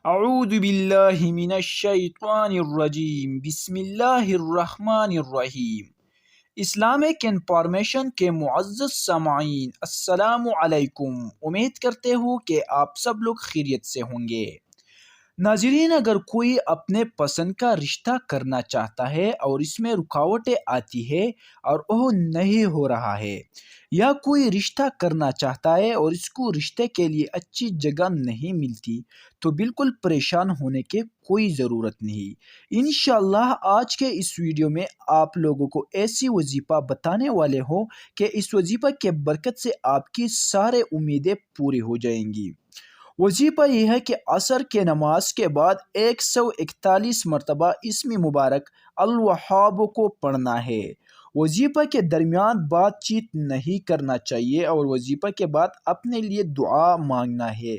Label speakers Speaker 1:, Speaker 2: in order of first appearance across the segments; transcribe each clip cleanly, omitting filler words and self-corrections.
Speaker 1: اعوذ باللہ من الشیطان الرجیم، بسم اللہ الرحمن الرحیم۔ اسلامک انفارمیشن کے معزز سامعین، السلام علیکم۔ امید کرتے ہوں کہ آپ سب لوگ خیریت سے ہوں گے۔ ناظرین، اگر کوئی اپنے پسند کا رشتہ کرنا چاہتا ہے اور اس میں رکاوٹیں آتی ہے اور وہ نہیں ہو رہا ہے، یا کوئی رشتہ کرنا چاہتا ہے اور اس کو رشتے کے لیے اچھی جگہ نہیں ملتی، تو بالکل پریشان ہونے کی کوئی ضرورت نہیں۔ انشاءاللہ آج کے اس ویڈیو میں آپ لوگوں کو ایسی وظیفہ بتانے والے ہوں کہ اس وظیفہ کے برکت سے آپ کی سارے امیدیں پوری ہو جائیں گی۔ وظیفہ یہ ہے کہ عصر کے نماز کے بعد 141 مرتبہ اسم مبارک الوہاب کو پڑھنا ہے۔ وظیفہ کے درمیان بات چیت نہیں کرنا چاہیے اور وظیفہ کے بعد اپنے لیے دعا مانگنا ہے۔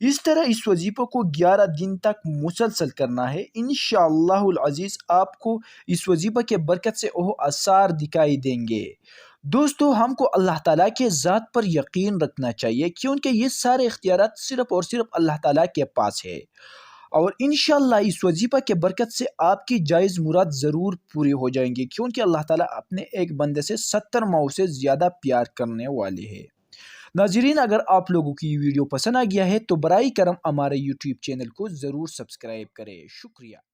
Speaker 1: اس طرح اس وظیفے کو 11 دن تک مسلسل کرنا ہے۔ انشاءاللہ العزیز آپ کو اس وظیفے کے برکت سے وہ آثار دکھائی دیں گے۔ دوستو، ہم کو اللہ تعالیٰ کے ذات پر یقین رکھنا چاہیے، کیونکہ یہ سارے اختیارات صرف اور صرف اللہ تعالیٰ کے پاس ہے، اور انشاءاللہ اس وظیفہ کے برکت سے آپ کی جائز مراد ضرور پوری ہو جائیں گی، کیونکہ اللہ تعالیٰ اپنے ایک بندے سے 70 ماؤں سے زیادہ پیار کرنے والے ہیں۔ ناظرین، اگر آپ لوگوں کی یہ ویڈیو پسند آ گیا ہے تو برائے کرم ہمارے یوٹیوب چینل کو ضرور سبسکرائب کریں۔ شکریہ۔